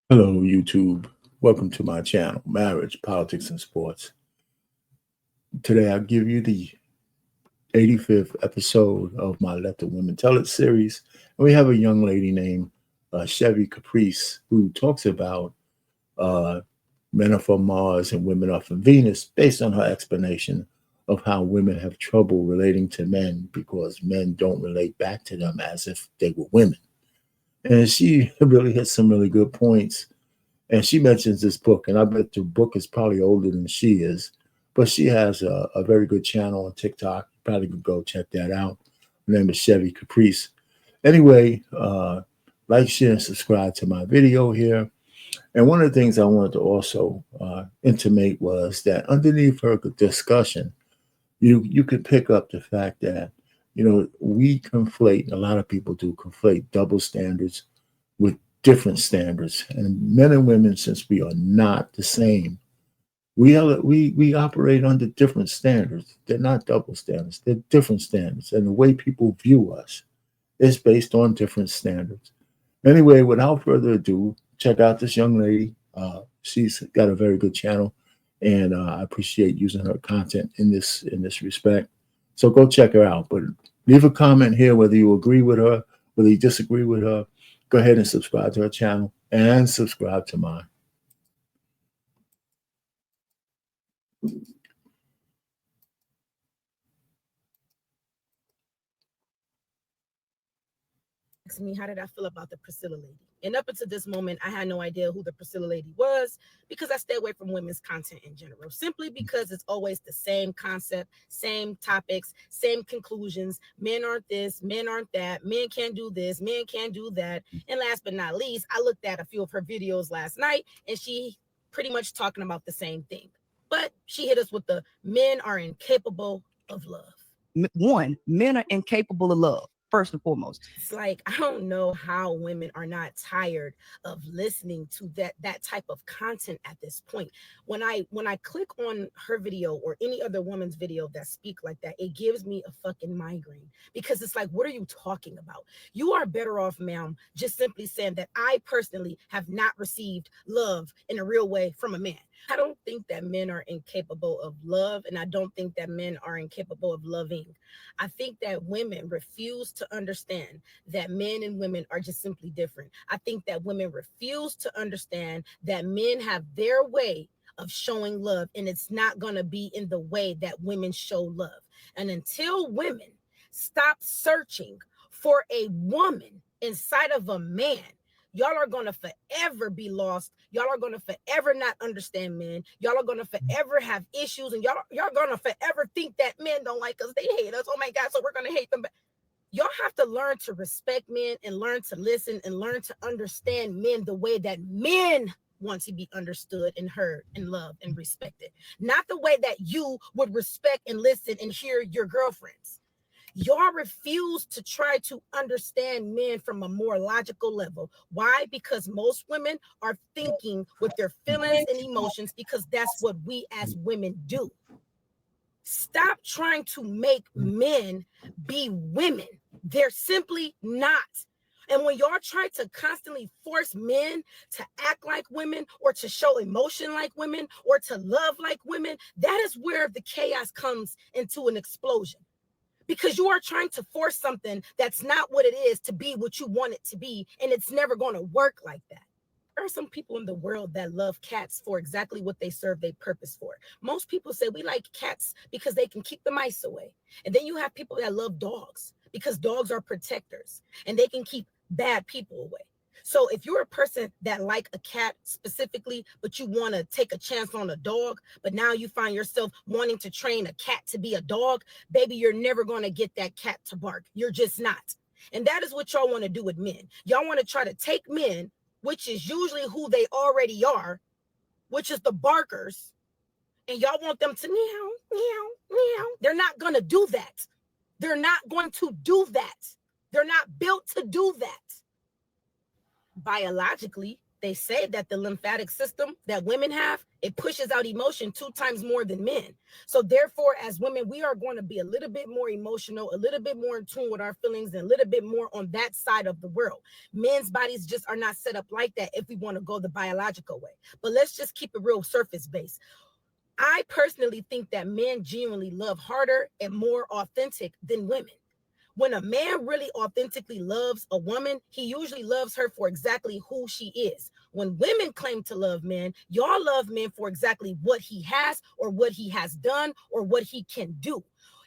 Hello, YouTube. Welcome to my channel, Marriage, Politics, and Sports. Today, I'll give you the 85th episode of my Let the Women Tell It series. And we have a young lady named Chevy Caprice who talks about uh, men are from Mars and women are from Venus based on her explanation of how women have trouble relating to men because men don't relate back to them as if they were women. And she really hits some really good points, and she mentions this book, and I bet the book is probably older than she is, but she has a very good channel on TikTok. You probably could go check that out. Her name is Chevy Caprice. Anyway, like, share, and subscribe to my video here. And one of the things I wanted to also intimate was that underneath her discussion, you could pick up the fact that we conflate. A lot of people do conflate double standards with different standards. And men and women, since we are not the same, we operate under different standards. They're not double standards. They're different standards. And the way people view us is based on different standards. Anyway, without further ado, check out this young lady. She's got a very good channel, and I appreciate using her content in this respect. So go check her out. But leave a comment here whether you agree with her, whether you disagree with her. Go ahead and subscribe to her channel and subscribe to mine. Asked me how did I feel about the Priscilla lady. And up until this moment, I had no idea who the Priscilla lady was because I stay away from women's content in general, simply because it's always the same concept, same topics, same conclusions. Men aren't this, men aren't that, men can't do this, men can't do that. And last but not least, I looked at a few of her videos last night and she pretty much talking about the same thing. But she hit us with the men are incapable of love. One, men are incapable of love. First and foremost, it's like I don't know how women are not tired of listening to that type of content at this point. When I click on her video or any other woman's video that speak like that, it gives me a fucking migraine because it's like, what are you talking about? You are better off, ma'am, just simply saying that I personally have not received love in a real way from a man. I don't think that men are incapable of love, and I don't think that men are incapable of loving. I think that women refuse to understand that men and women are just simply different. I think that women refuse to understand that men have their way of showing love, and it's not going to be in the way that women show love. And until women stop searching for a woman inside of a man, y'all are going to forever be lost. Y'all are going to forever not understand men. Y'all are going to forever have issues, and y'all going to forever think that men don't like us. They hate us. Oh my God, so we're going to hate them. Y'all have to learn to respect men and learn to listen and learn to understand men the way that men want to be understood and heard and loved and respected. Not the way that you would respect and listen and hear your girlfriends. Y'all refuse to try to understand men from a more logical level. Why? Because most women are thinking with their feelings and emotions because that's what we as women do. Stop trying to make men be women. They're simply not. And when y'all try to constantly force men to act like women or to show emotion like women or to love like women, that is where the chaos comes into an explosion. Because you are trying to force something that's not what it is to be what you want it to be, and it's never going to work like that. There are some people in the world that love cats for exactly what they serve their purpose for. Most people say we like cats because they can keep the mice away. And then you have people that love dogs because dogs are protectors and they can keep bad people away. So if you're a person that like a cat specifically, but you want to take a chance on a dog, but now you find yourself wanting to train a cat to be a dog, baby, you're never going to get that cat to bark. You're just not. And that is what y'all want to do with men. Y'all want to try to take men, which is usually who they already are, which is the barkers, and y'all want them to meow, meow, meow. They're not going to do that. They're not going to do that. They're not built to do that. Biologically, they say that the lymphatic system that women have, it pushes out emotion 2 times more than men. So therefore, as women, we are going to be a little bit more emotional, a little bit more in tune with our feelings, and a little bit more on that side of the world. Men's bodies just are not set up like that if we want to go the biological way. But let's just keep it real surface based. I personally think that men genuinely love harder and more authentic than women. When a man really authentically loves a woman, he usually loves her for exactly who she is. When women claim to love men, y'all love men for exactly what he has or what he has done or what he can do.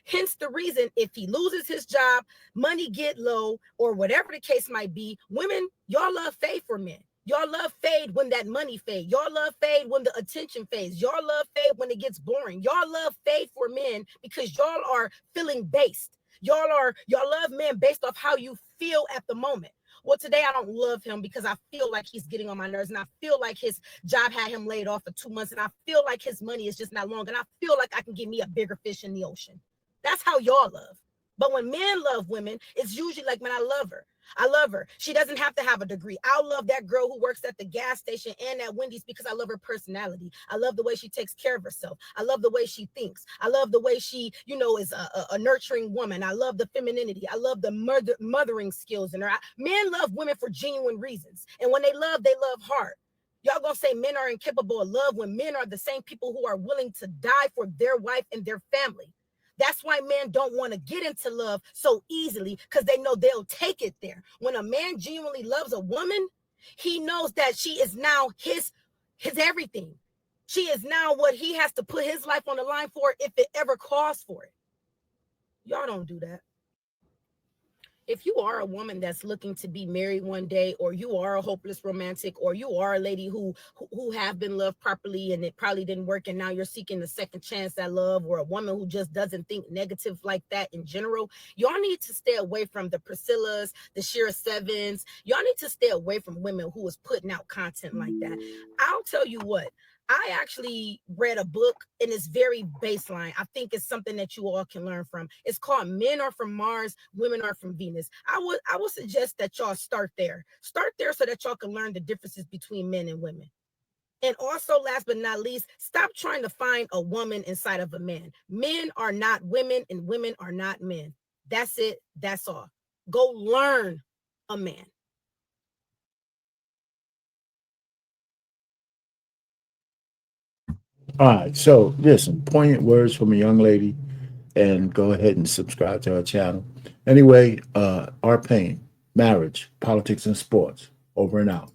Hence the reason if he loses his job, money get low, or whatever the case might be, women, y'all love fade for men. Y'all love fade when that money fade. Y'all love fade when the attention fades. Y'all love fade when it gets boring. Y'all love fade for men because y'all are feeling based. Y'all love men based off how you feel at the moment. Well, today I don't love him because I feel like he's getting on my nerves, and I feel like his job had him laid off for 2 months, and I feel like his money is just not long, and I feel like I can get me a bigger fish in the ocean. That's how y'all love. But when men love women, it's usually like, man, I love her. I love her. She doesn't have to have a degree. I'll love that girl who works at the gas station and at Wendy's because I love her personality. I love the way she takes care of herself. I love the way she thinks. I love the way she, is a nurturing woman. I love the femininity. I love the mothering skills in her. Men love women for genuine reasons. And when they love hard. Y'all gonna say men are incapable of love when men are the same people who are willing to die for their wife and their family. That's why men don't want to get into love so easily because they know they'll take it there. When a man genuinely loves a woman, he knows that she is now his everything. She is now what he has to put his life on the line for if it ever calls for it. Y'all don't do that. If you are a woman that's looking to be married one day, or you are a hopeless romantic, or you are a lady who have been loved properly and it probably didn't work and now you're seeking a second chance at love, or a woman who just doesn't think negative like that in general, y'all need to stay away from the Priscillas, the Shira Sevens. Y'all need to stay away from women who is putting out content like that. I'll tell you what. I actually read a book and it's very baseline. I think it's something that you all can learn from. It's called Men Are From Mars, Women Are From Venus. I would suggest that y'all start there. Start there so that y'all can learn the differences between men and women. And also, last but not least, stop trying to find a woman inside of a man. Men are not women and women are not men. That's it. That's all. Go learn a man. All right, so listen, poignant words from a young lady, and go ahead and subscribe to our channel. Anyway, our pain, marriage, politics, and sports. Over and out.